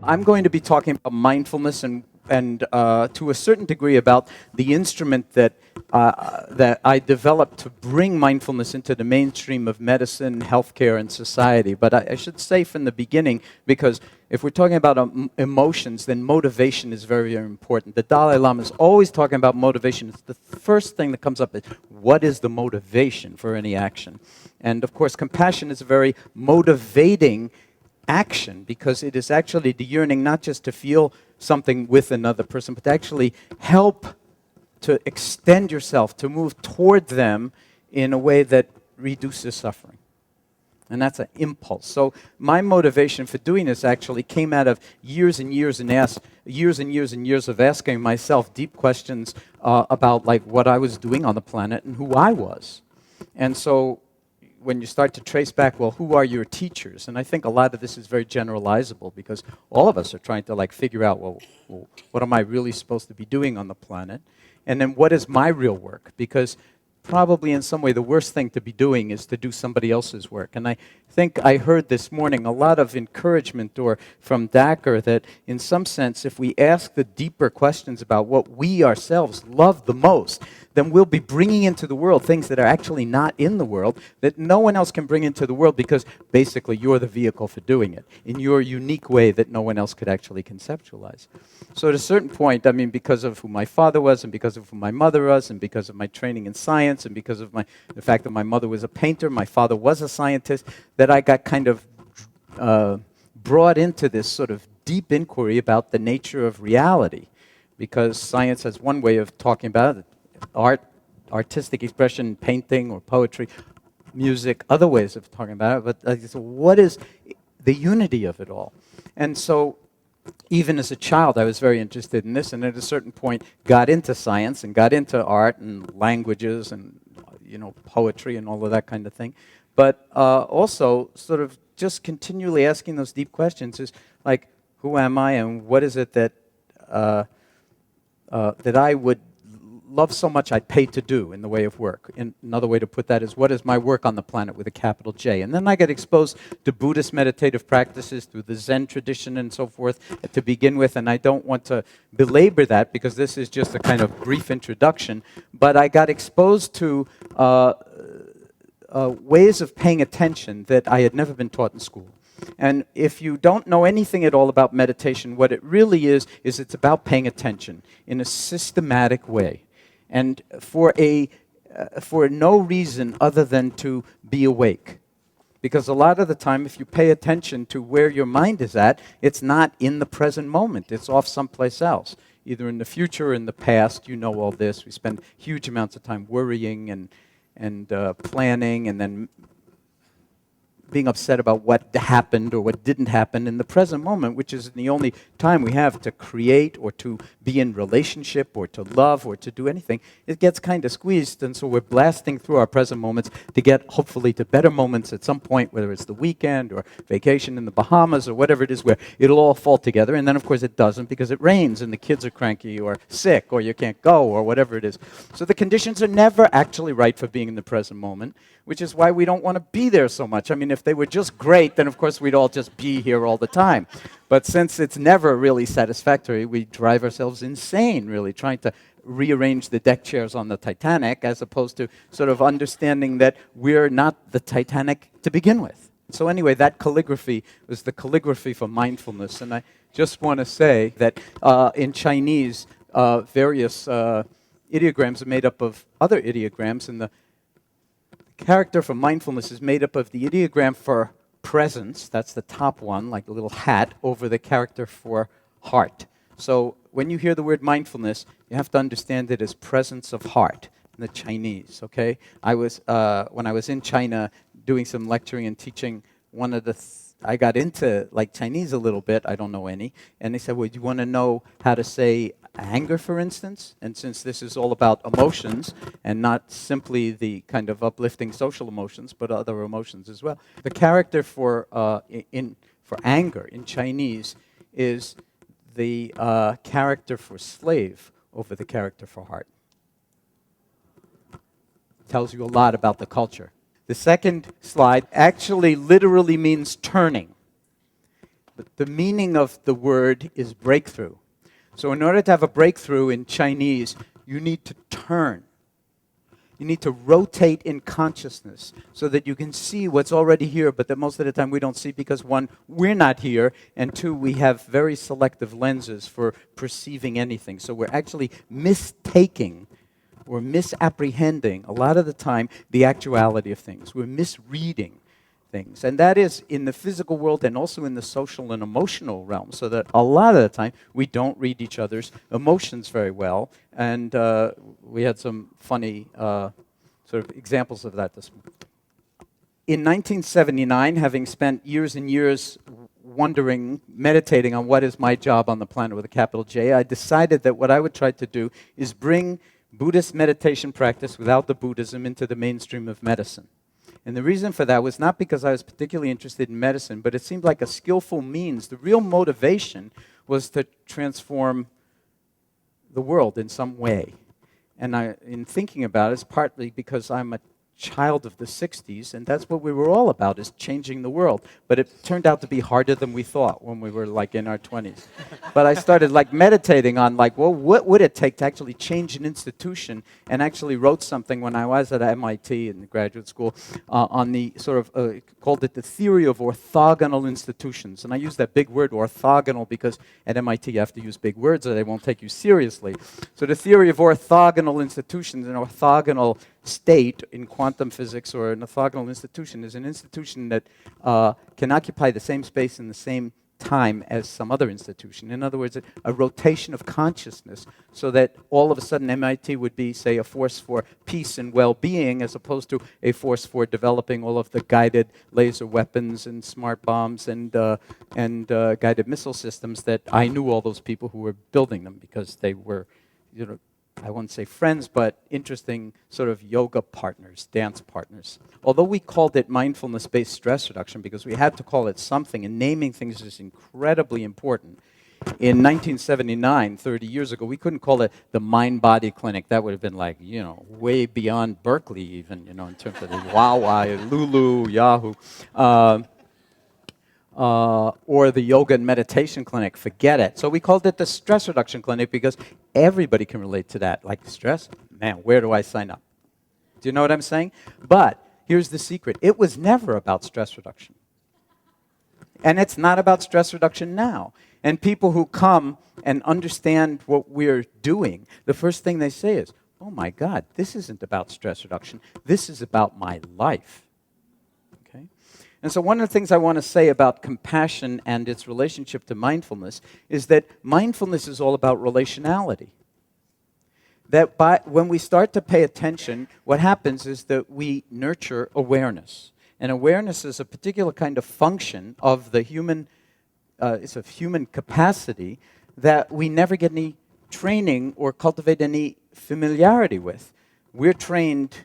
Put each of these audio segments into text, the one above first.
I'm going to be talking about mindfulness and to a certain degree about the instrument that I developed to bring mindfulness into the mainstream of medicine, healthcare, and society. But I should say from the beginning, because if we're talking about emotions, then motivation is very, very important. The Dalai Lama is always talking about motivation. It's the first thing that comes up is, what is the motivation for any action? And of course, compassion is a very motivating action, because it is actually the yearning not just to feel something with another person, but to actually help to extend yourself, to move toward them in a way that reduces suffering. And that's an impulse. So my motivation for doing this actually came out of years and years of asking myself deep questions about like what I was doing on the planet and who I was. And so when you start to trace back, well, who are your teachers? And I think a lot of this is very generalizable, because all of us are trying to like figure out, well, what am I really supposed to be doing on the planet? And then what is my real work? Because probably in some way the worst thing to be doing is to do somebody else's work. And I think I heard this morning a lot of encouragement from Dacker that in some sense, if we ask the deeper questions about what we ourselves love the most, then we'll be bringing into the world things that are actually not in the world, that no one else can bring into the world, because basically you're the vehicle for doing it in your unique way that no one else could actually conceptualize. So at a certain point, I mean, because of who my father was, and because of who my mother was, and because of my training in science, and because of the fact that my mother was a painter, my father was a scientist, that I got kind of brought into this sort of deep inquiry about the nature of reality, because science has one way of talking about it, art, artistic expression, painting or poetry, music, other ways of talking about it, but so what is the unity of it all? And so even as a child, I was very interested in this, and at a certain point got into science and got into art and languages and poetry and all of that kind of thing. But also sort of just continually asking those deep questions is like, who am I, and what is it that that I would love so much I'd pay to do in the way of work? And another way to put that is, what is my work on the planet with a capital J? And then I get exposed to Buddhist meditative practices through the Zen tradition and so forth to begin with, and I don't want to belabor that because this is just a kind of brief introduction, but I got exposed to ways of paying attention that I had never been taught in school. And if you don't know anything at all about meditation, what it really is it's about paying attention in a systematic way. And for no reason other than to be awake. Because a lot of the time, if you pay attention to where your mind is at, it's not in the present moment. It's off someplace else, either in the future or in the past. You know all this. We spend huge amounts of time worrying and planning, and then being upset about what happened or what didn't happen in the present moment, which is the only time we have to create or to be in relationship or to love or to do anything. It gets kind of squeezed, and so we're blasting through our present moments to get hopefully to better moments at some point, whether it's the weekend or vacation in the Bahamas or whatever it is, where it'll all fall together. And then of course it doesn't, because it rains and the kids are cranky or sick or you can't go or whatever it is. So the conditions are never actually right for being in the present moment, which is why we don't want to be there so much. I mean, if they were just great, then of course we'd all just be here all the time. But since it's never really satisfactory, we drive ourselves insane, really, trying to rearrange the deck chairs on the Titanic, as opposed to sort of understanding that we're not the Titanic to begin with. So anyway, that calligraphy was the calligraphy for mindfulness. And I just want to say that in Chinese, various ideograms are made up of other ideograms, and the character for mindfulness is made up of the ideogram for presence, that's the top one, like a little hat, over the character for heart. So when you hear the word mindfulness, you have to understand it as presence of heart in the Chinese, okay? I was, when I was in China doing some lecturing and teaching, one of the I got into like Chinese a little bit, I don't know any, and they said, well, do you want to know how to say anger, for instance? And since this is all about emotions and not simply the kind of uplifting social emotions, but other emotions as well, the character for anger in Chinese is the character for slave over the character for heart. Tells you a lot about the culture. The second slide actually literally means turning. But the meaning of the word is breakthrough. So in order to have a breakthrough in Chinese, you need to turn. You need to rotate in consciousness so that you can see what's already here, but that most of the time we don't see because, one, we're not here, and two, we have very selective lenses for perceiving anything. So we're actually mistaking or misapprehending, a lot of the time, the actuality of things. We're misreading things. And that is in the physical world and also in the social and emotional realm, so that a lot of the time we don't read each other's emotions very well. And we had some funny sort of examples of that this morning. In 1979, having spent years and years wondering, meditating on what is my job on the planet with a capital J, I decided that what I would try to do is bring Buddhist meditation practice without the Buddhism into the mainstream of medicine. And the reason for that was not because I was particularly interested in medicine, but it seemed like a skillful means. The real motivation was to transform the world in some way. And in thinking about it, it's partly because I'm a child of the 60s, and that's what we were all about, is changing the world. But it turned out to be harder than we thought when we were like in our 20s. But I started like meditating on like, well, what would it take to actually change an institution, and actually wrote something when I was at MIT in the graduate school on the sort of, called it the theory of orthogonal institutions. And I use that big word orthogonal because at MIT you have to use big words or they won't take you seriously. So the theory of orthogonal institutions, an orthogonal state in quantum physics or an orthogonal institution is an institution that can occupy the same space in the same time as some other institution. In other words, a rotation of consciousness, so that all of a sudden MIT would be, say, a force for peace and well-being as opposed to a force for developing all of the guided laser weapons and smart bombs and guided missile systems that I knew all those people who were building them because they were, you know, I won't say friends, but interesting sort of yoga partners, dance partners. Although we called it mindfulness-based stress reduction because we had to call it something, and naming things is incredibly important. In 1979, 30 years ago, we couldn't call it the Mind-Body Clinic. That would have been like, you know, way beyond Berkeley even, you know, in terms of the Wawa, Lulu, Yahoo. Or the yoga and meditation clinic, forget it. So we called it the stress reduction clinic because everybody can relate to that. Like stress, man, where do I sign up? Do you know what I'm saying? But here's the secret. It was never about stress reduction. And it's not about stress reduction now. And people who come and understand what we're doing, the first thing they say is, oh my God, this isn't about stress reduction. This is about my life. And so one of the things I want to say about compassion and its relationship to mindfulness is that mindfulness is all about relationality. That when we start to pay attention, what happens is that we nurture awareness. And awareness is a particular kind of function of the human, it's a human capacity that we never get any training or cultivate any familiarity with. We're trained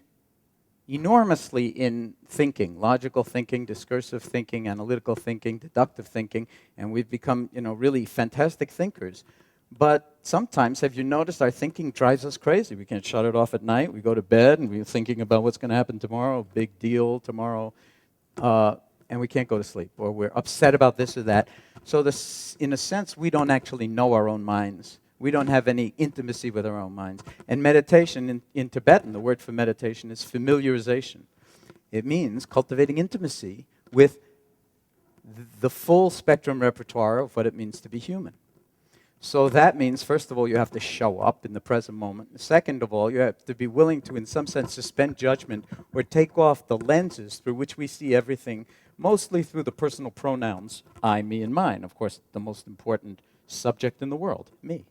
enormously in thinking, logical thinking, discursive thinking, analytical thinking, deductive thinking, and we've become, you know, really fantastic thinkers. But sometimes, have you noticed, our thinking drives us crazy? We can't shut it off at night. We go to bed and we're thinking about what's going to happen tomorrow, big deal tomorrow, and we can't go to sleep, or we're upset about this or that. So this, in a sense, we don't actually know our own minds. We don't have any intimacy with our own minds. And meditation, in Tibetan, the word for meditation is familiarization. It means cultivating intimacy with the full spectrum repertoire of what it means to be human. So that means, first of all, you have to show up in the present moment. Second of all, you have to be willing to, in some sense, suspend judgment or take off the lenses through which we see everything, mostly through the personal pronouns, I, me, and mine. Of course, the most important subject in the world, me.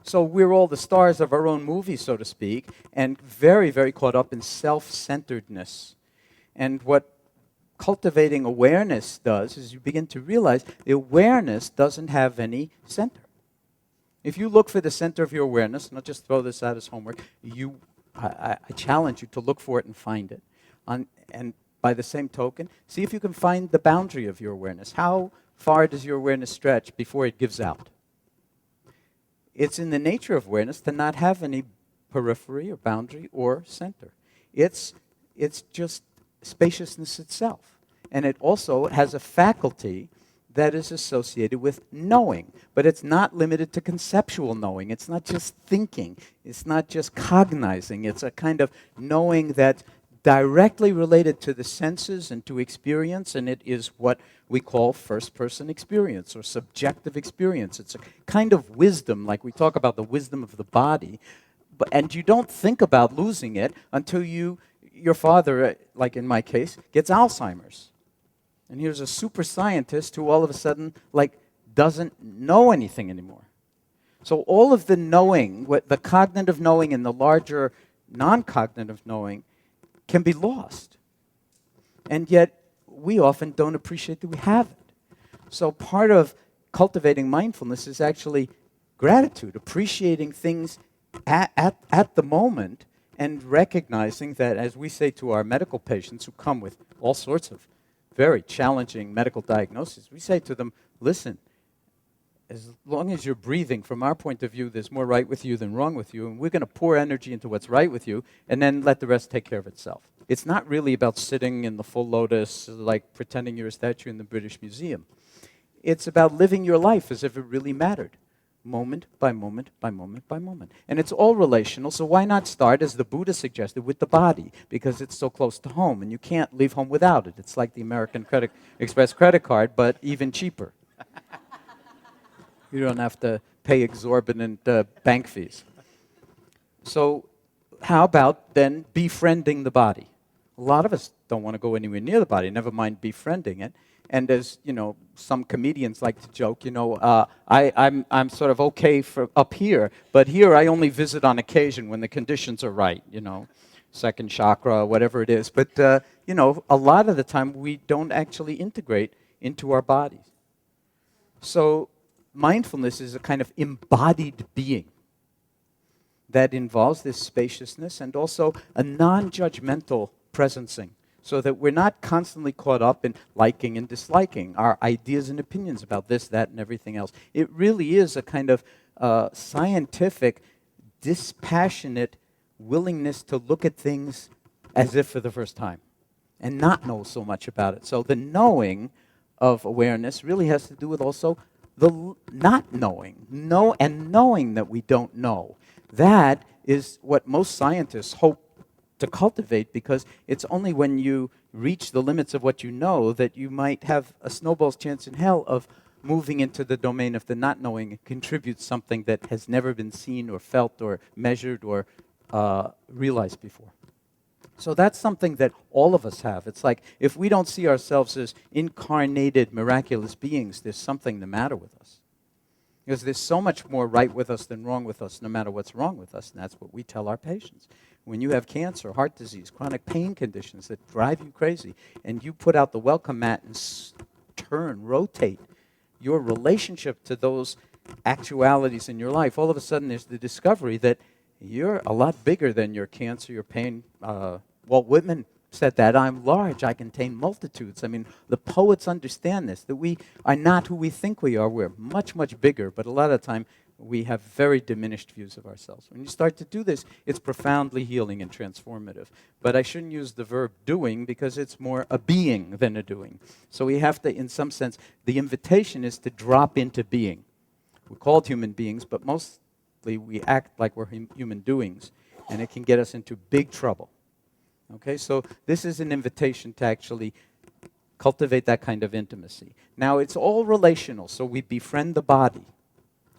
So we're all the stars of our own movie, so to speak, and very, very caught up in self-centeredness. And what cultivating awareness does is you begin to realize the awareness doesn't have any center. If you look for the center of your awareness, and I'll just throw this out as homework, I challenge you to look for it and find it. And by the same token, see if you can find the boundary of your awareness. How far does your awareness stretch before it gives out? It's in the nature of awareness to not have any periphery or boundary or center. It's just spaciousness itself. and it also has a faculty that is associated with knowing. But it's not limited to conceptual knowing. It's not just thinking. It's not just cognizing. It's a kind of knowing that's directly related to the senses and to experience, and it is what we call first-person experience or subjective experience. It's a kind of wisdom, like we talk about the wisdom of the body, and you don't think about losing it until your father, like in my case, gets Alzheimer's. And here's a super scientist who all of a sudden, doesn't know anything anymore. So all of the knowing, the cognitive knowing and the larger non-cognitive knowing can be lost. And yet, we often don't appreciate that we have it. So part of cultivating mindfulness is actually gratitude, appreciating things at the moment, and recognizing that, as we say to our medical patients who come with all sorts of very challenging medical diagnoses, we say to them, listen, as long as you're breathing, from our point of view, there's more right with you than wrong with you, and we're going to pour energy into what's right with you, and then let the rest take care of itself. It's not really about sitting in the full lotus, like pretending you're a statue in the British Museum. It's about living your life as if it really mattered, moment by moment by moment by moment. And it's all relational, so why not start, as the Buddha suggested, with the body, because it's so close to home, and you can't leave home without it. It's like the American Express credit card, but even cheaper. You don't have to pay exorbitant bank fees. So how about then befriending the body? A lot of us don't want to go anywhere near the body, never mind befriending it. And as, some comedians like to joke, I'm sort of okay for up here, but here I only visit on occasion when the conditions are right, second chakra, whatever it is. But, a lot of the time we don't actually integrate into our bodies. So mindfulness is a kind of embodied being that involves this spaciousness and also a non-judgmental presencing, so that we're not constantly caught up in liking and disliking our ideas and opinions about this, that, and everything else. It really is a kind of scientific, dispassionate willingness to look at things as if for the first time and not know so much about it. So the knowing of awareness really has to do with also the not knowing, knowing that we don't know. That is what most scientists hope to cultivate, because it's only when you reach the limits of what you know that you might have a snowball's chance in hell of moving into the domain of the not knowing and contribute something that has never been seen or felt or measured or realized before. So that's something that all of us have. It's like if we don't see ourselves as incarnated, miraculous beings, there's something the matter with us. Because there's so much more right with us than wrong with us, no matter what's wrong with us, and that's what we tell our patients. When you have cancer, heart disease, chronic pain conditions that drive you crazy, and you put out the welcome mat and rotate your relationship to those actualities in your life, all of a sudden there's the discovery that you're a lot bigger than your cancer, your pain. Walt Whitman said that, I'm large, I contain multitudes. I mean, the poets understand this, that we are not who we think we are. We're much, much bigger, but a lot of the time we have very diminished views of ourselves. When you start to do this, it's profoundly healing and transformative. But I shouldn't use the verb doing, because it's more a being than a doing. So we have to, in some sense, the invitation is to drop into being. We're called human beings, but mostly we act like we're human doings, and it can get us into big trouble. Okay, so this is an invitation to actually cultivate that kind of intimacy. Now, it's all relational, so we befriend the body.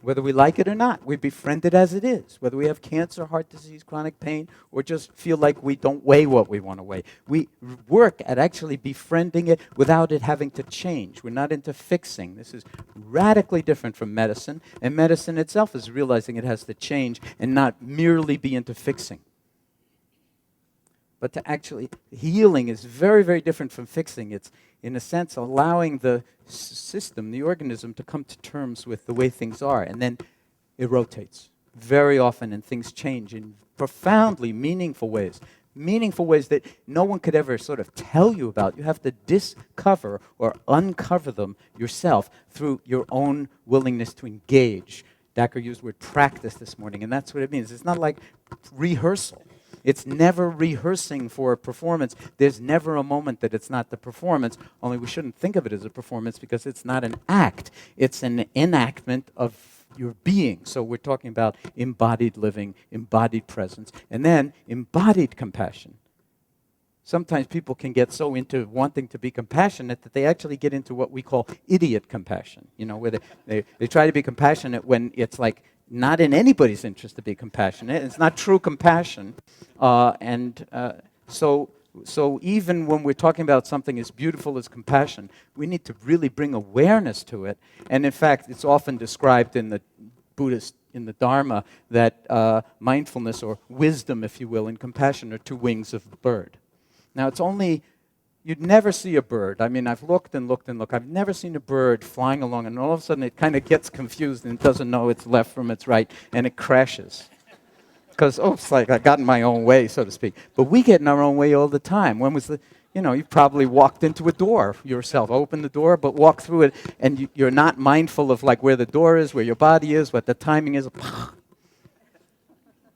Whether we like it or not, we befriend it as it is. Whether we have cancer, heart disease, chronic pain, or just feel like we don't weigh what we want to weigh. We work at actually befriending it without it having to change. We're not into fixing. This is radically different from medicine, and medicine itself is realizing it has to change and not merely be into fixing. But to actually, healing is very, very different from fixing. It's, in a sense, allowing the system, the organism, to come to terms with the way things are, and then it rotates very often, and things change in profoundly meaningful ways that no one could ever sort of tell you about. You have to discover or uncover them yourself through your own willingness to engage. Dacher used the word practice this morning, and that's what it means. It's not like rehearsal. It's never rehearsing for a performance. There's never a moment that it's not the performance, only we shouldn't think of it as a performance because it's not an act. It's an enactment of your being. So we're talking about embodied living, embodied presence, and then embodied compassion. Sometimes people can get so into wanting to be compassionate that they actually get into what we call idiot compassion, where they try to be compassionate when it's like not in anybody's interest to be compassionate. It's not true compassion. So even when we're talking about something as beautiful as compassion, we need to really bring awareness to it. And in fact, it's often described in the in the Dharma, that mindfulness or wisdom, if you will, and compassion are two wings of the bird. Now, you'd never see a bird. I mean, I've looked and looked and looked. I've never seen a bird flying along, and all of a sudden it kind of gets confused and doesn't know its left from its right, and it crashes. Because, it's like I got in my own way, so to speak. But we get in our own way all the time. When was you probably walked into a door yourself, opened the door, but walked through it, and you're not mindful of like where the door is, where your body is, what the timing is.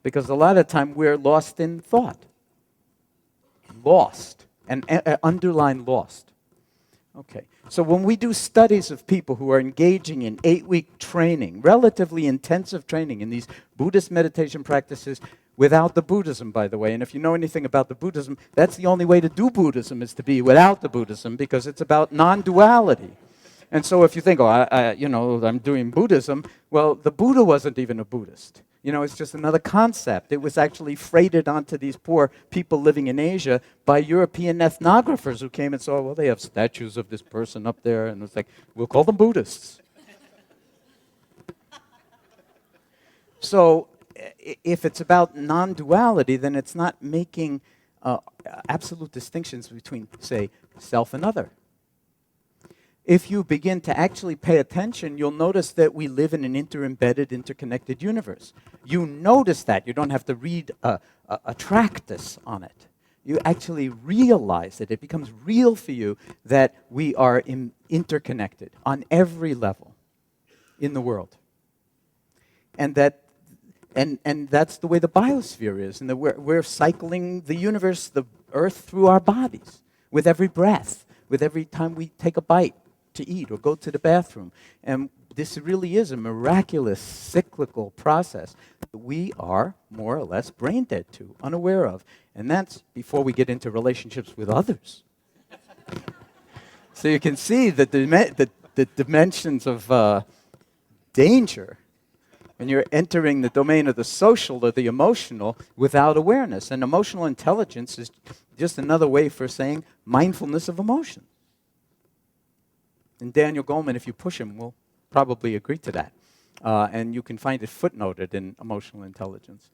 Because a lot of the time we're lost in thought. Lost, and underline lost. Okay, so when we do studies of people who are engaging in 8-week training, relatively intensive training in these Buddhist meditation practices, without the Buddhism, by the way, and if you know anything about the Buddhism, that's the only way to do Buddhism is to be without the Buddhism, because it's about non-duality. And so if you think, I'm doing Buddhism, well, the Buddha wasn't even a Buddhist. It's just another concept. It was actually freighted onto these poor people living in Asia by European ethnographers who came and saw, well, they have statues of this person up there, and it's like, we'll call them Buddhists. So if it's about non-duality, then it's not making absolute distinctions between, say, self and other. If you begin to actually pay attention, you'll notice that we live in an inter-embedded, interconnected universe. You notice that. You don't have to read a tractus on it. You actually realize it. It becomes real for you that we are interconnected on every level in the world. And that's the way the biosphere is. And that we're cycling the universe, the earth, through our bodies with every breath, with every time we take a bite to eat or go to the bathroom. And this really is a miraculous cyclical process that we are more or less brain dead to, unaware of. And that's before we get into relationships with others. So you can see the dimensions of danger when you're entering the domain of the social or the emotional without awareness. And emotional intelligence is just another way for saying mindfulness of emotion. And Daniel Goleman, if you push him, will probably agree to that. And you can find it footnoted in Emotional Intelligence.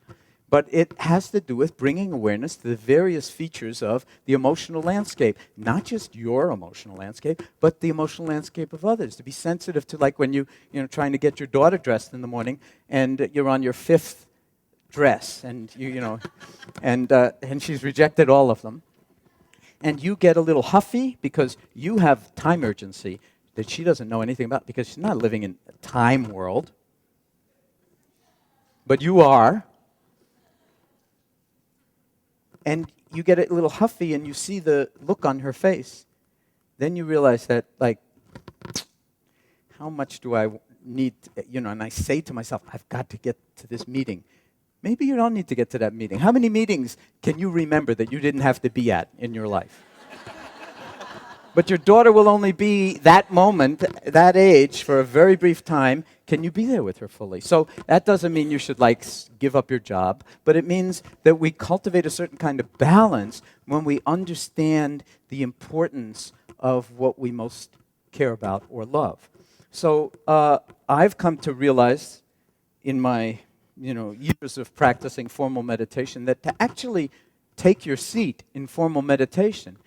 But it has to do with bringing awareness to the various features of the emotional landscape. Not just your emotional landscape, but the emotional landscape of others. To be sensitive to, like when you're trying to get your daughter dressed in the morning, and you're on your 5th dress, and and she's rejected all of them. And you get a little huffy because you have time urgency that she doesn't know anything about, because she's not living in a time world. But you are. And you get a little huffy and you see the look on her face. Then you realize that, like, how much do I need, and I say to myself, I've got to get to this meeting. Maybe you don't need to get to that meeting. How many meetings can you remember that you didn't have to be at in your life? But your daughter will only be that moment, that age, for a very brief time. Can you be there with her fully? So that doesn't mean you should, give up your job, but it means that we cultivate a certain kind of balance when we understand the importance of what we most care about or love. So I've come to realize in my years of practicing formal meditation that to actually take your seat in formal meditation,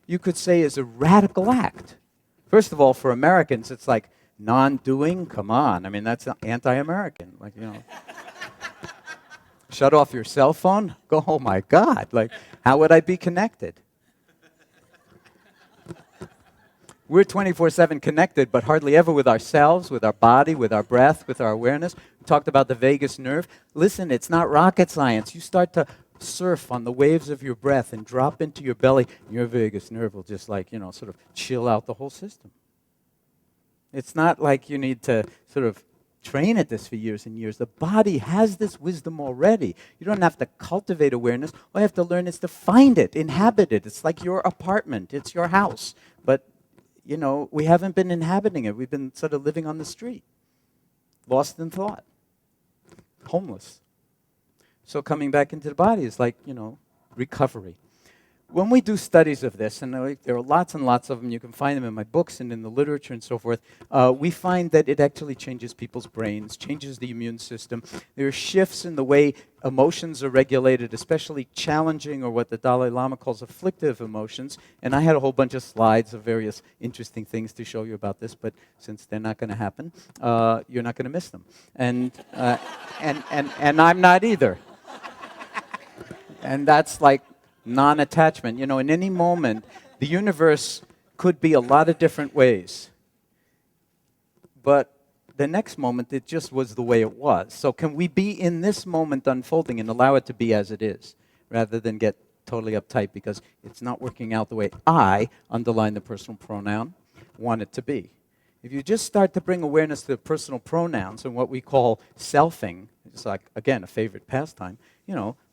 you could say, is a radical act. First of all, for Americans, it's like non-doing. Come on, I mean, that's anti-American. Shut off your cell phone. Go, oh my God! How would I be connected? We're 24/7 connected, but hardly ever with ourselves, with our body, with our breath, with our awareness. We talked about the vagus nerve. Listen, it's not rocket science. You start to surf on the waves of your breath and drop into your belly, and your vagus nerve will just like, sort of chill out the whole system. It's not like you need to sort of train at this for years and years. The body has this wisdom already. You don't have to cultivate awareness. All you have to learn is to find it, inhabit it. It's like your apartment. It's your house. But, we haven't been inhabiting it. We've been sort of living on the street, lost in thought, homeless. So coming back into the body is like, recovery. When we do studies of this, and there are lots and lots of them, you can find them in my books and in the literature and so forth, we find that it actually changes people's brains, changes the immune system. There are shifts in the way emotions are regulated, especially challenging or what the Dalai Lama calls afflictive emotions. And I had a whole bunch of slides of various interesting things to show you about this, but since they're not going to happen, you're not going to miss them. And I'm not either. And that's like non-attachment. In any moment, the universe could be a lot of different ways. But the next moment, it just was the way it was. So can we be in this moment unfolding and allow it to be as it is, rather than get totally uptight because it's not working out the way I, underline the personal pronoun, want it to be? If you just start to bring awareness to the personal pronouns and what we call selfing, it's like, again, a favorite pastime,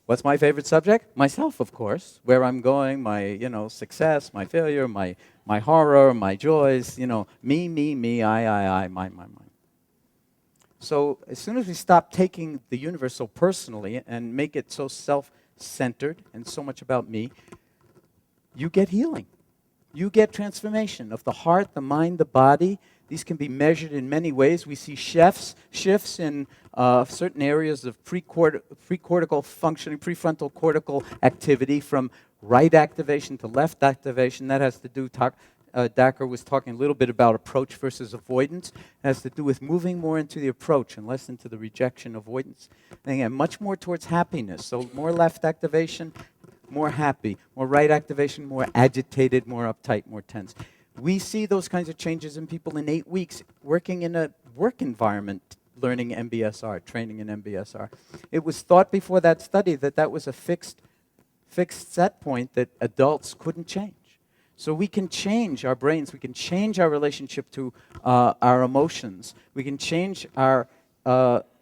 what's my favorite subject? Myself, of course. Where I'm going, my, success, my failure, my horror, my joys, me, I, my. So as soon as we stop taking the universe so personally and make it so self-centered and so much about me, you get healing. You get transformation of the heart, the mind, the body. These can be measured in many ways. We see shifts in certain areas of precortical functioning, prefrontal cortical activity, from right activation to left activation. That has to do, Dacher was talking a little bit about approach versus avoidance. It has to do with moving more into the approach and less into the rejection, avoidance. And again, much more towards happiness. So more left activation, more happy. More right activation, more agitated, more uptight, more tense. We see those kinds of changes in people in 8 weeks working in a work environment, learning MBSR, training in MBSR. It was thought before that study that was a fixed set point that adults couldn't change. So we can change our brains. We can change our relationship to our emotions. We can change our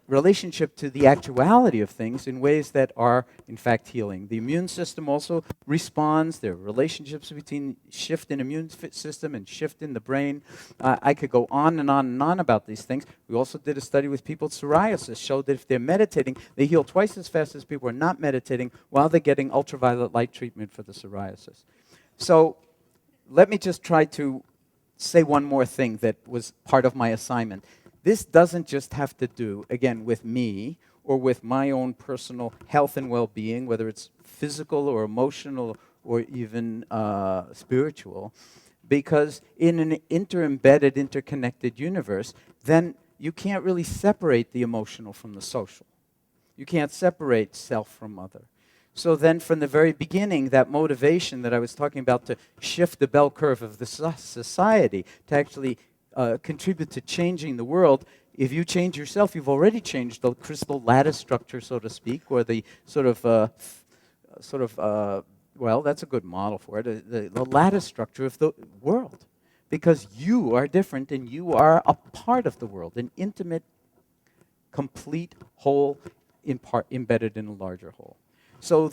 relationship to the actuality of things in ways that are, in fact, healing. The immune system also responds. There are relationships between shift in immune system and shift in the brain. I could go on and on and on about these things. We also did a study with people with psoriasis, showed that if they're meditating, they heal twice as fast as people who are not meditating while they're getting ultraviolet light treatment for the psoriasis. So let me just try to say one more thing that was part of my assignment. This doesn't just have to do, again, with me or with my own personal health and well-being, whether it's physical or emotional or even spiritual, because in an embedded, interconnected universe, then you can't really separate the emotional from the social. You can't separate self from other. So then from the very beginning, that motivation that I was talking about to shift the bell curve of the society, to actually contribute to changing the world. If you change yourself, you've already changed the crystal lattice structure, so to speak, or the well, that's a good model for it, the lattice structure of the world. Because you are different and you are a part of the world, an intimate, complete whole embedded in a larger whole. So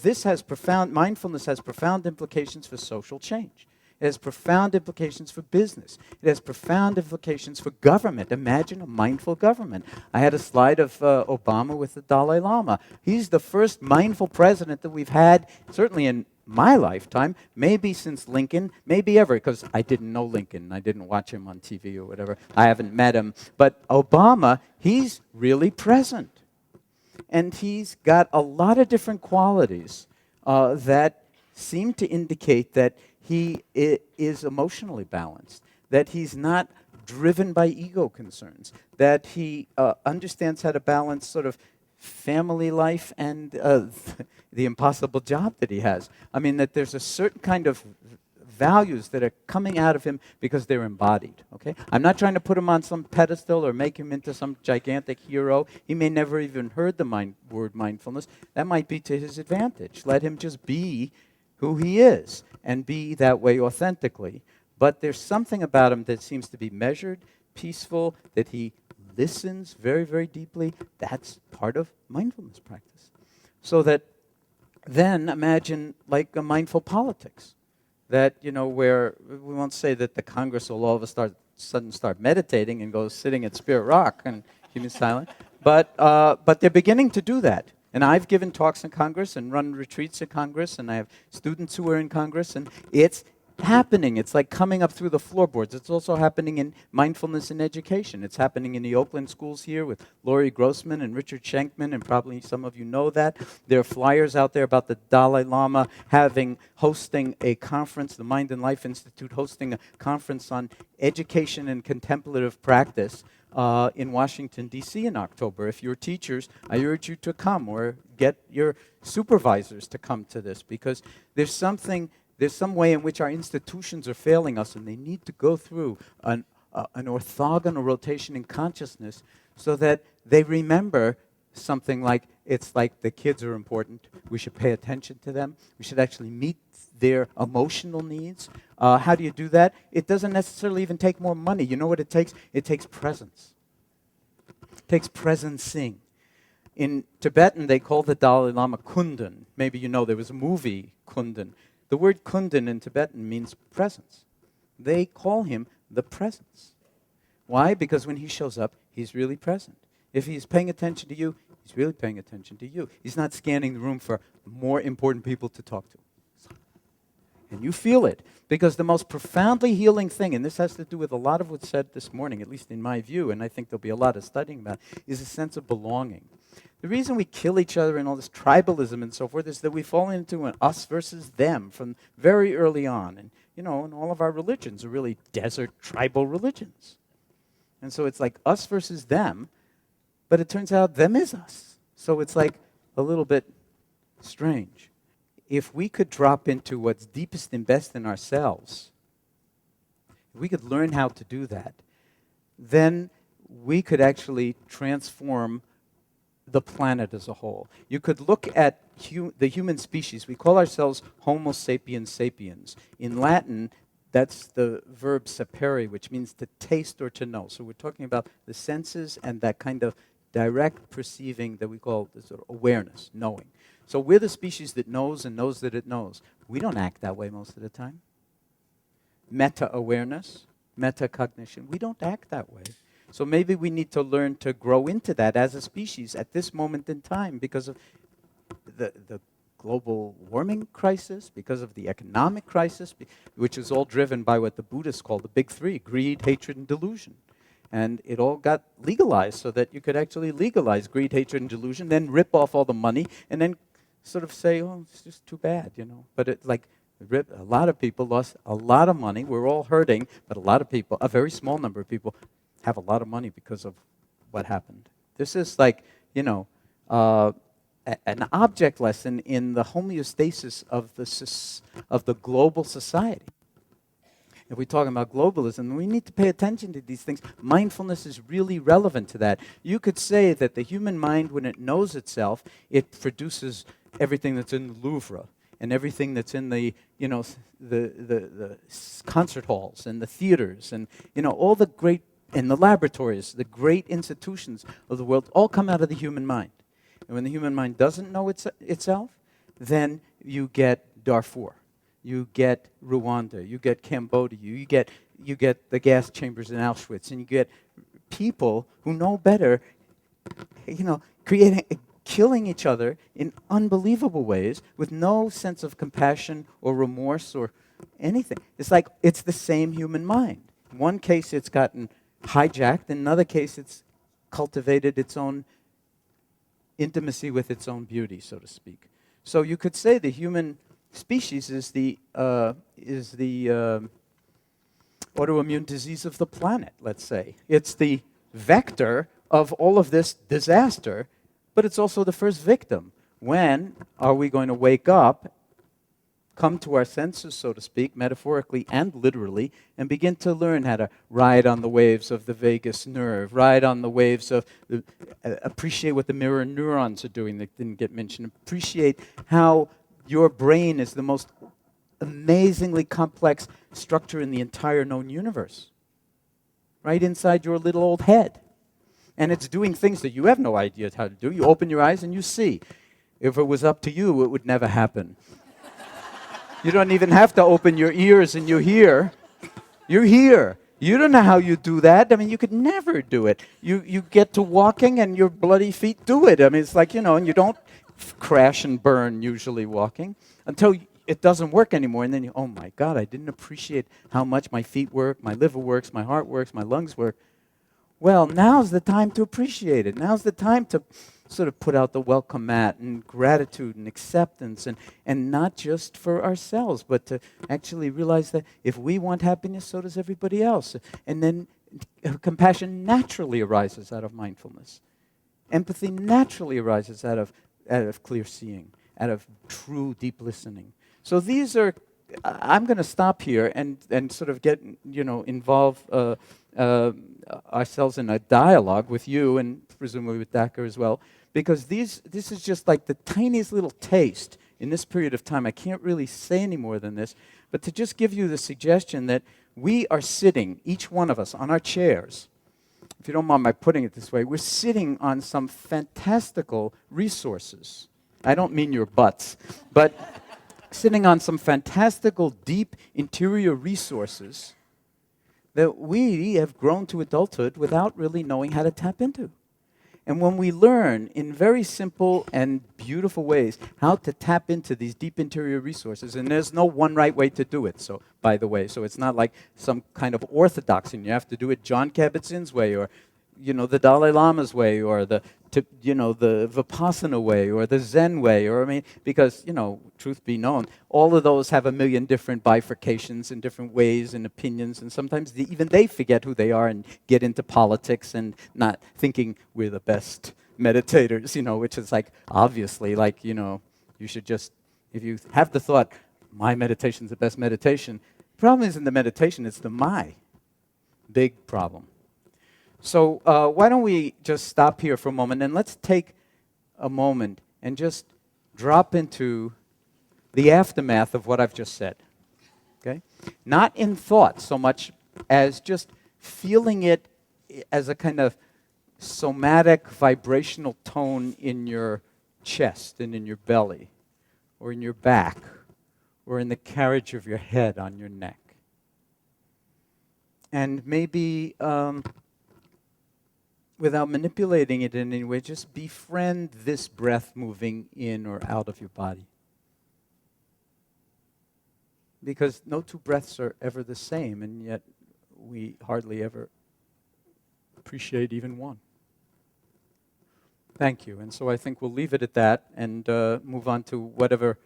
mindfulness has profound implications for social change. It has profound implications for business. It has profound implications for government. Imagine a mindful government. I had a slide of Obama with the Dalai Lama. He's the first mindful president that we've had, certainly in my lifetime, maybe since Lincoln, maybe ever, because I didn't know Lincoln. I didn't watch him on TV or whatever. I haven't met him. But Obama, he's really present. And he's got a lot of different qualities that seem to indicate that he is emotionally balanced, that he's not driven by ego concerns, that he understands how to balance sort of family life and the impossible job that he has. I mean, that there's a certain kind of values that are coming out of him because they're embodied, okay? I'm not trying to put him on some pedestal or make him into some gigantic hero. He may never even heard the word mindfulness. That might be to his advantage. Let him just be who he is and be that way authentically. But there's something about him that seems to be measured, peaceful, that he listens very, very deeply. That's part of mindfulness practice. So that then imagine like a mindful politics. That, where we won't say that the Congress will all of a sudden start meditating and go sitting at Spirit Rock and keep silent, but they're beginning to do that. And I've given talks in Congress and run retreats at Congress, and I have students who are in Congress, and it's happening. It's like coming up through the floorboards. It's also happening in mindfulness in education. It's happening in the Oakland schools here with Laurie Grossman and Richard Schenkman, and probably some of you know that. There are flyers out there about the Dalai Lama hosting a conference, the Mind and Life Institute hosting a conference on education and contemplative practice in Washington, D.C. in October. If you're teachers, I urge you to come or get your supervisors to come to this, because there's some way in which our institutions are failing us, and they need to go through an orthogonal rotation in consciousness so that they remember something like, it's like the kids are important. We should pay attention to them. We should actually meet their emotional needs. How do you do that? It doesn't necessarily even take more money. You know what it takes? It takes presence. It takes presencing. In Tibetan, they call the Dalai Lama Kundan. Maybe you know there was a movie, Kundan. The word Kundan in Tibetan means presence. They call him the presence. Why? Because when he shows up, he's really present. If he's paying attention to you, he's really paying attention to you. He's not scanning the room for more important people to talk to. And you feel it, because the most profoundly healing thing, and this has to do with a lot of what's said this morning, at least in my view, and I think there'll be a lot of studying about, is a sense of belonging. The reason we kill each other and all this tribalism and so forth is that we fall into an us versus them from very early on. And, and all of our religions are really desert tribal religions. And so it's like us versus them, but it turns out them is us. So it's like a little bit strange. If we could drop into what's deepest and best in ourselves, if we could learn how to do that, then we could actually transform the planet as a whole. You could look at the human species. We call ourselves Homo sapiens sapiens. In Latin, that's the verb sapere, which means to taste or to know. So we're talking about the senses and that kind of direct perceiving that we call sort of awareness, knowing. So we're the species that knows and knows that it knows. We don't act that way most of the time. Meta-awareness, meta-cognition, we don't act that way. So maybe we need to learn to grow into that as a species at this moment in time because of the global warming crisis, because of the economic crisis, which is all driven by what the Buddhists call the big three: greed, hatred, and delusion. And it all got legalized so that you could actually legalize greed, hatred, and delusion, then rip off all the money, and then sort of say, oh, it's just too bad, But it, a lot of people lost a lot of money. We're all hurting, but a lot of people, a very small number of people, have a lot of money because of what happened. This is like, an object lesson in the homeostasis of the global society. If we're talking about globalism, we need to pay attention to these things. Mindfulness is really relevant to that. You could say that the human mind, when it knows itself, it produces everything that's in the Louvre and everything that's in the concert halls and the theaters and all the great, and the laboratories, the great institutions of the world, all come out of the human mind. And when the human mind doesn't know itself, then you get Darfur. You get Rwanda, you get Cambodia, you get the gas chambers in Auschwitz, and you get people who know better, killing each other in unbelievable ways with no sense of compassion or remorse or anything. It's like it's the same human mind. In one case, it's gotten hijacked. In another case, it's cultivated its own intimacy with its own beauty, so to speak. So you could say the human species is the autoimmune disease of the planet, let's say. It's the vector of all of this disaster, but it's also the first victim. When are we going to wake up come to our senses, so to speak, metaphorically and literally, and begin to learn how to ride on the waves of the vagus nerve, ride on the waves of, appreciate what the mirror neurons are doing that didn't get mentioned, appreciate how your brain is the most amazingly complex structure in the entire known universe, right inside your little old head. And it's doing things that you have no idea how to do. You open your eyes and you see. If it was up to you, it would never happen. You don't even have to open your ears and you hear. You're here. You don't know how you do that. I mean, you could never do it. You get to walking and your bloody feet do it. I mean, it's like, and you don't crash and burn usually walking until it doesn't work anymore. And then you, oh my God, I didn't appreciate how much my feet work, my liver works, my heart works, my lungs work. Well, now's the time to appreciate it. Now's the time to sort of put out the welcome mat and gratitude and acceptance, and not just for ourselves, but to actually realize that if we want happiness, so does everybody else. And then compassion naturally arises out of mindfulness. Empathy naturally arises out of clear seeing, out of true deep listening. So these are, I'm going to stop here and sort of get, involve ourselves in a dialogue with you and presumably with Dacher as well, because this is just like the tiniest little taste in this period of time. I can't really say any more than this, but to just give you the suggestion that we are sitting, each one of us, on our chairs. If you don't mind my putting it this way, we're sitting on some fantastical resources. I don't mean your butts, but sitting on some fantastical, deep interior resources that we have grown to adulthood without really knowing how to tap into. And when we learn in very simple and beautiful ways how to tap into these deep interior resources, and there's no one right way to do it, so by the way, so it's not like some kind of orthodoxy, and you have to do it Jon Kabat-Zinn's way, or the Dalai Lama's way, or the Vipassana way, or the Zen way, because, truth be known, all of those have a million different bifurcations and different ways and opinions, and sometimes even they forget who they are and get into politics and not thinking we're the best meditators, which is like, obviously, like, you should just, if you have the thought, my meditation's the best meditation, the problem isn't the meditation, it's the my. Big problem. So why don't we just stop here for a moment, and let's take a moment and just drop into the aftermath of what I've just said, okay? Not in thought so much as just feeling it as a kind of somatic vibrational tone in your chest and in your belly, or in your back, or in the carriage of your head on your neck. And maybe without manipulating it in any way, just befriend this breath moving in or out of your body. Because no two breaths are ever the same, and yet we hardly ever appreciate even one. Thank you. And so I think we'll leave it at that and move on to whatever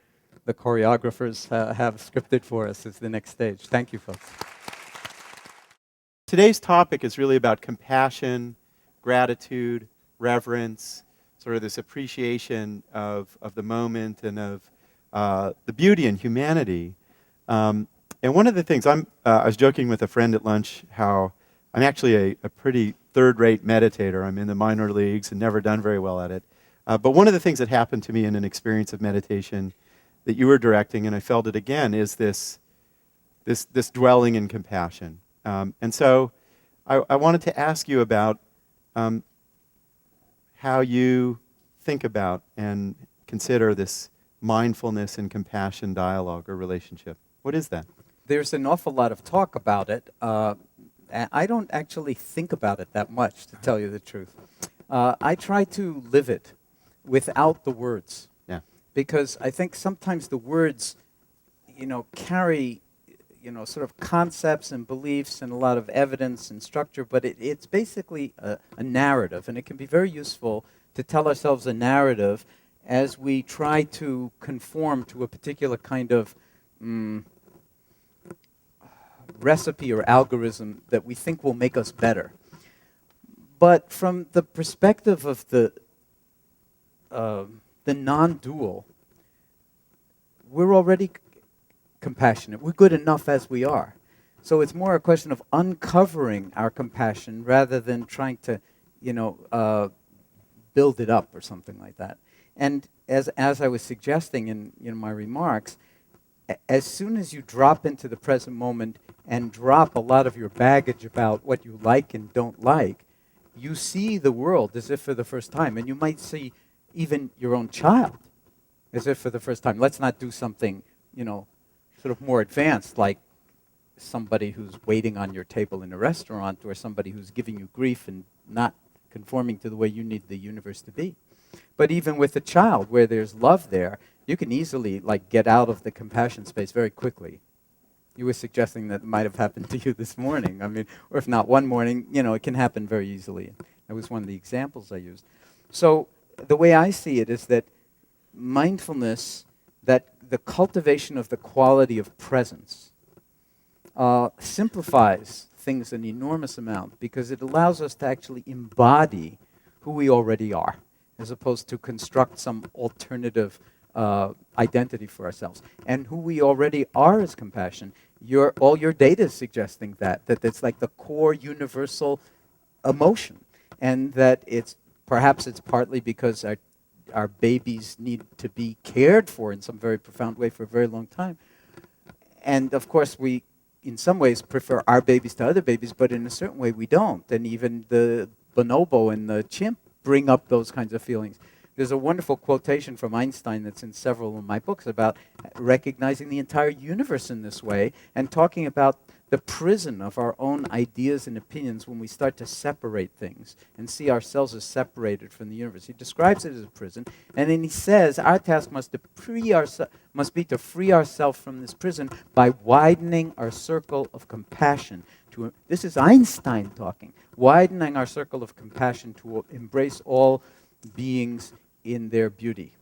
the choreographers have scripted for us as the next stage. Thank you, folks. Today's topic is really about compassion, gratitude, reverence, sort of this appreciation of the moment and of the beauty and humanity. And one of the things, I was joking with a friend at lunch how I'm actually a pretty third-rate meditator. I'm in the minor leagues and never done very well at it. But one of the things that happened to me in an experience of meditation that you were directing, and I felt it again, is this dwelling in compassion. And so I wanted to ask you about how you think about and consider this mindfulness and compassion dialogue or relationship. What is that? There's an awful lot of talk about it. I don't actually think about it that much, to tell you the truth. I try to live it without the words. Yeah. Because I think sometimes the words, carry sort of concepts and beliefs and a lot of evidence and structure, but it's basically a narrative, and it can be very useful to tell ourselves a narrative as we try to conform to a particular kind of recipe or algorithm that we think will make us better. But from the perspective of the non-dual, we're already compassionate. We're good enough as we are. So it's more a question of uncovering our compassion rather than trying to, build it up or something like that. And as I was suggesting in my remarks, as soon as you drop into the present moment and drop a lot of your baggage about what you like and don't like, you see the world as if for the first time. And you might see even your own child as if for the first time. Let's not do something, sort of more advanced, like somebody who's waiting on your table in a restaurant or somebody who's giving you grief and not conforming to the way you need the universe to be. But even with a child, where there's love there, you can easily get out of the compassion space very quickly. You were suggesting that might have happened to you this morning. I mean, or if not one morning, it can happen very easily. That was one of the examples I used. So the way I see it is that mindfulness, that the cultivation of the quality of presence, simplifies things an enormous amount because it allows us to actually embody who we already are, as opposed to construct some alternative identity for ourselves. And who we already are is compassion. All your data is suggesting that it's like the core universal emotion, and that perhaps it's partly because our babies need to be cared for in some very profound way for a very long time. And of course we, in some ways, prefer our babies to other babies, but in a certain way we don't. And even the bonobo and the chimp bring up those kinds of feelings. There's a wonderful quotation from Einstein that's in several of my books about recognizing the entire universe in this way and talking about the prison of our own ideas and opinions when we start to separate things and see ourselves as separated from the universe. He describes it as a prison, and then he says our task must be to free ourselves from this prison by widening our circle of compassion. This is Einstein talking. Widening our circle of compassion to embrace all beings in their beauty.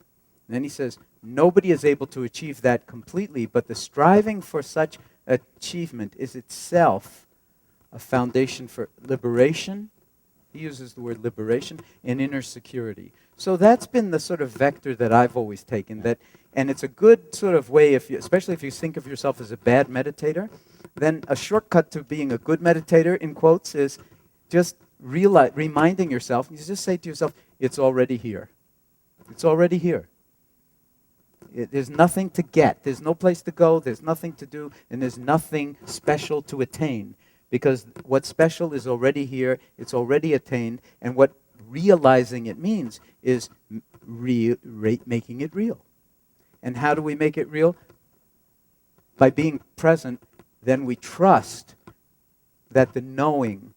And then he says, nobody is able to achieve that completely, but the striving for such achievement is itself a foundation for liberation. He uses the word liberation and inner security. So that's been the sort of vector that I've always taken. And it's a good sort of way, especially if you think of yourself as a bad meditator, then a shortcut to being a good meditator, in quotes, is just reminding yourself, you just say to yourself, it's already here. It's already here. There's nothing to get. There's no place to go. There's nothing to do. And there's nothing special to attain. Because what's special is already here. It's already attained. And what realizing it means is making it real. And how do we make it real? By being present, then we trust that the knowing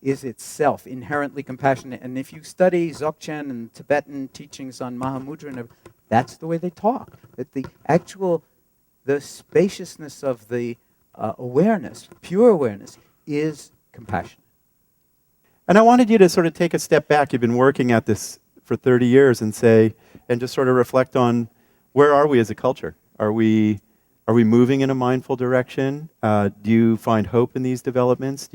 is itself inherently compassionate. And if you study Dzogchen and Tibetan teachings on Mahamudra, that's the way they talk. That the spaciousness of the awareness, pure awareness, is compassion. And I wanted you to sort of take a step back. You've been working at this for 30 years and just sort of reflect on, where are we as a culture? Are we moving in a mindful direction? Do you find hope in these developments?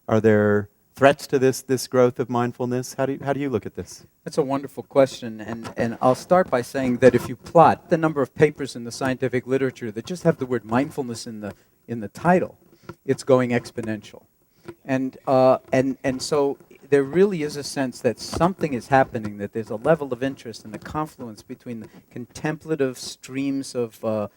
Are there threats to this growth of mindfulness? How do you look at this? That's a wonderful question, and I'll start by saying that if you plot the number of papers in the scientific literature that just have the word mindfulness in the title, it's going exponential. And so there really is a sense that something is happening, that there's a level of interest and a confluence between the contemplative streams of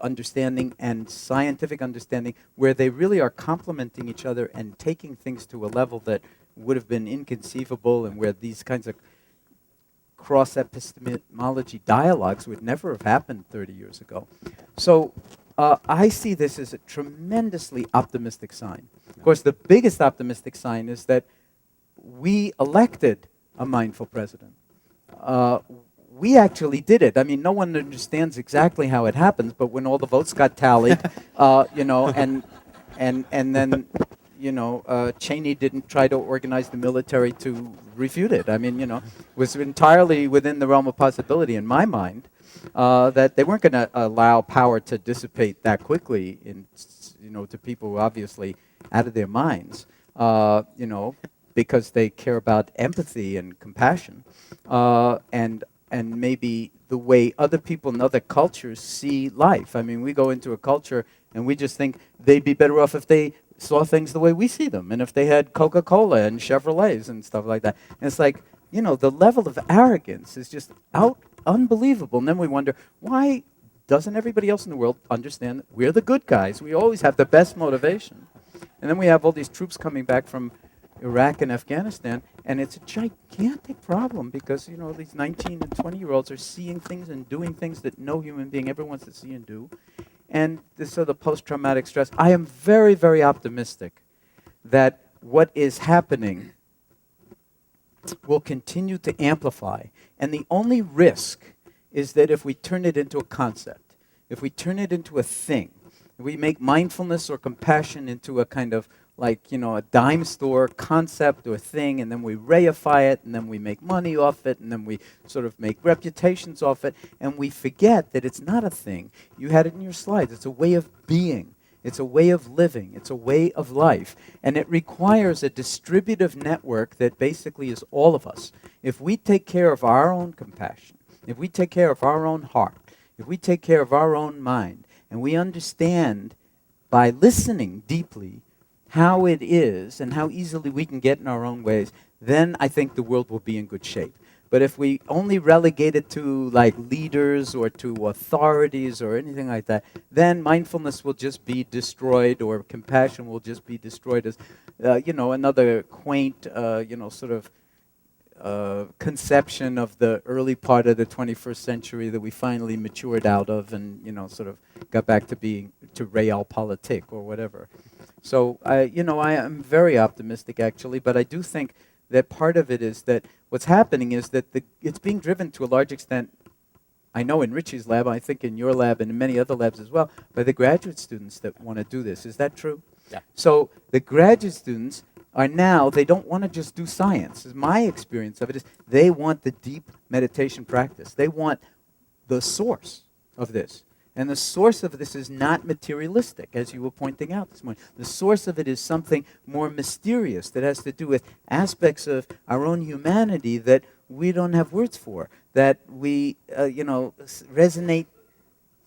understanding and scientific understanding, where they really are complementing each other and taking things to a level that would have been inconceivable, and where these kinds of cross-epistemology dialogues would never have happened 30 years ago. So I see this as a tremendously optimistic sign. Of course, the biggest optimistic sign is that we elected a mindful president. We actually did it. I mean, no one understands exactly how it happens, but when all the votes got tallied, and then, Cheney didn't try to organize the military to refute it. I mean, it was entirely within the realm of possibility in my mind that they weren't going to allow power to dissipate that quickly to people who are obviously out of their minds, because they care about empathy and compassion. And and maybe the way other people in other cultures see life. I mean, we go into a culture and we just think they'd be better off if they saw things the way we see them, and if they had Coca-Cola and Chevrolets and stuff like that. And it's like, you know, the level of arrogance is just unbelievable. And then we wonder, why doesn't everybody else in the world understand that we're the good guys? We always have the best motivation. And then we have all these troops coming back from Iraq and Afghanistan, and it's a gigantic problem because, you know, these 19 and 20-year-olds are seeing things and doing things that no human being ever wants to see and do. And this sort of post-traumatic stress. I am very, very optimistic that what is happening will continue to amplify. And the only risk is that if we turn it into a concept, if we turn it into a thing, if we make mindfulness or compassion into a kind of like, you know, a dime store concept or thing, and then we reify it, and then we make money off it, and then we sort of make reputations off it, and we forget that it's not a thing. You had it in your slides. It's a way of being. It's a way of living. It's a way of life. And it requires a distributive network that basically is all of us. If we take care of our own compassion, if we take care of our own heart, if we take care of our own mind, and we understand by listening deeply how it is and how easily we can get in our own ways, then I think the world will be in good shape. But if we only relegate it to like leaders or to authorities or anything like that, then mindfulness will just be destroyed, or compassion will just be destroyed as, you know, another quaint, you know, sort of conception of the early part of the 21st century that we finally matured out of and, you know, sort of got back to being to realpolitik or whatever. So, you know, I am very optimistic actually, but I do think that part of it is that what's happening is that it's being driven to a large extent, I know in Richie's lab, I think in your lab and in many other labs as well, by the graduate students that want to do this. Is that true? Yeah. So the graduate students are now, they don't want to just do science. My experience of it is they want the deep meditation practice. They want the source of this. And the source of this is not materialistic, as you were pointing out this morning. The source of it is something more mysterious that has to do with aspects of our own humanity that we don't have words for, that we, you know, resonate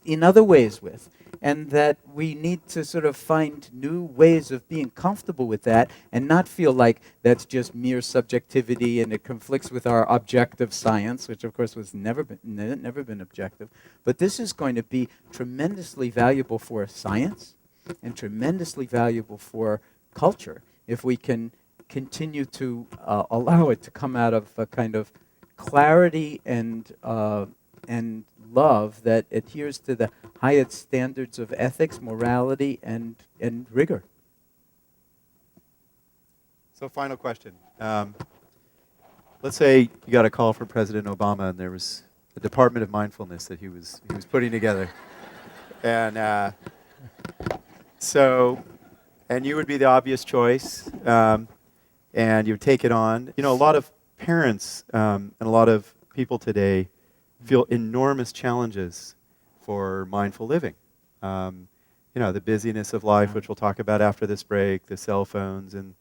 in other ways with, and that we need to sort of find new ways of being comfortable with that and not feel like that's just mere subjectivity and it conflicts with our objective science, which of course was never been objective. But this is going to be tremendously valuable for science and tremendously valuable for culture if we can continue to allow it to come out of a kind of clarity and love that adheres to the highest standards of ethics, morality, and rigor. So final question. Let's say you got a call from President Obama and there was a Department of Mindfulness that he was putting together. And and you would be the obvious choice, and you would take it on. You know, a lot of parents and a lot of people today feel enormous challenges for mindful living. You know, the busyness of life, which we'll talk about after this break, the cell phones, and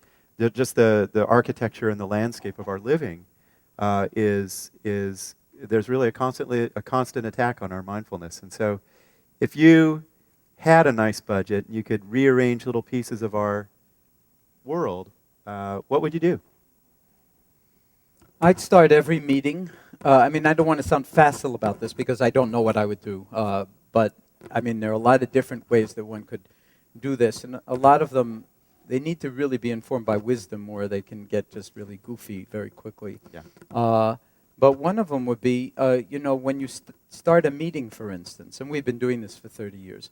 just the architecture and the landscape of our living there's really a constant attack on our mindfulness. And so if you had a nice budget, you could rearrange little pieces of our world, what would you do? I'd start every meeting. I mean, I don't want to sound facile about this because I don't know what I would do. But, I mean, there are a lot of different ways that one could do this. And a lot of them, they need to really be informed by wisdom or they can get just really goofy very quickly. Yeah. But one of them would be, you know, when you start a meeting, for instance, and we've been doing this for 30 years,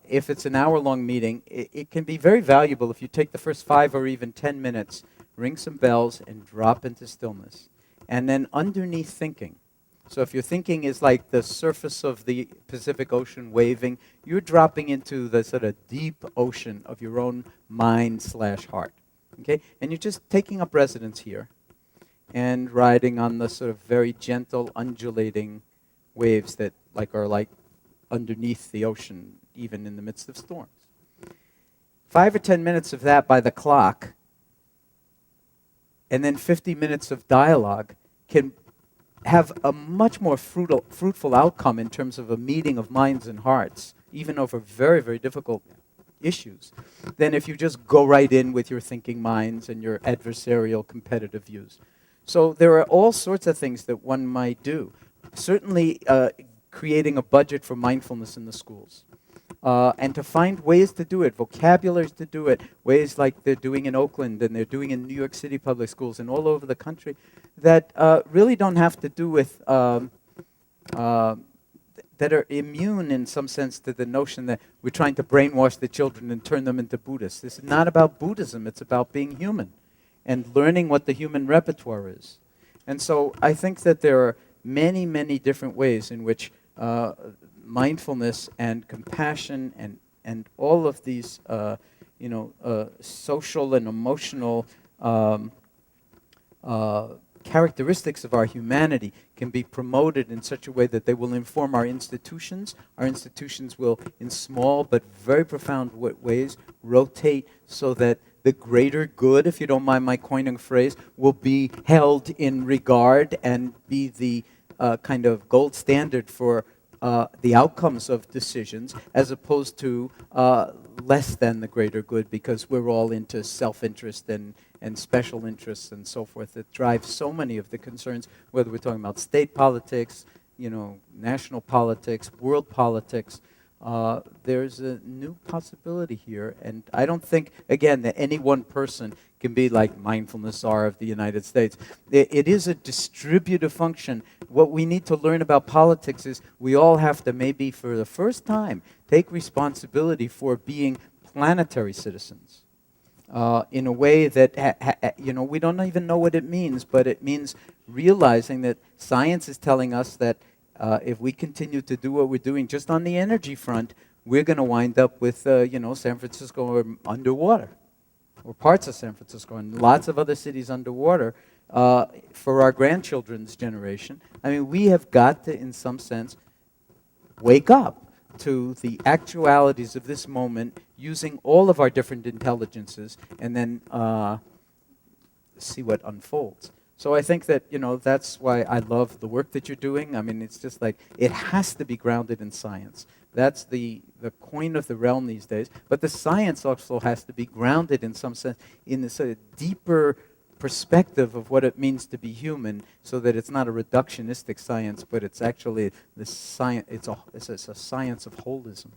if it's an hour-long meeting, it can be very valuable if you take the first 5 or even 10 minutes, ring some bells, and drop into stillness. And then underneath thinking. So if your thinking is like the surface of the Pacific Ocean waving, you're dropping into the sort of deep ocean of your own mind/heart. Okay? And you're just taking up residence here and riding on the sort of very gentle, undulating waves that are like underneath the ocean, even in the midst of storms. 5 or 10 minutes of that by the clock, and then 50 minutes of dialogue can have a much more fruitful outcome in terms of a meeting of minds and hearts, even over very, very difficult issues, than if you just go right in with your thinking minds and your adversarial competitive views. So there are all sorts of things that one might do. Certainly creating a budget for mindfulness in the schools. And to find ways to do it, vocabularies to do it, ways like they're doing in Oakland and they're doing in New York City public schools and all over the country, that really don't have to do with, that are immune in some sense to the notion that we're trying to brainwash the children and turn them into Buddhists. This is not about Buddhism, it's about being human and learning what the human repertoire is. And so I think that there are many, many different ways in which mindfulness and compassion and all of these social and emotional characteristics of our humanity can be promoted in such a way that they will inform our institutions. Our institutions will, in small but very profound ways, rotate so that the greater good, if you don't mind my coining a phrase, will be held in regard and be the kind of gold standard for the outcomes of decisions, as opposed to less than the greater good, because we're all into self-interest and special interests and so forth that drive so many of the concerns, whether we're talking about state politics, national politics, world politics. There's a new possibility here, and I don't think, again, that any one person can be like mindfulness czar of the United States. It is a distributive function. What we need to learn about politics is we all have to, maybe for the first time, take responsibility for being planetary citizens. In a way that, we don't even know what it means, but it means realizing that science is telling us that if we continue to do what we're doing just on the energy front, we're going to wind up with, San Francisco underwater, or parts of San Francisco, and lots of other cities underwater for our grandchildren's generation. I mean, we have got to, in some sense, wake up to the actualities of this moment using all of our different intelligences and then see what unfolds. So I think that, that's why I love the work that you're doing. I mean, it's just like, it has to be grounded in science. That's the coin of the realm these days. But the science also has to be grounded in some sense in this sort of deeper perspective of what it means to be human, so that it's not a reductionistic science, but it's actually the science. It's a science of holism.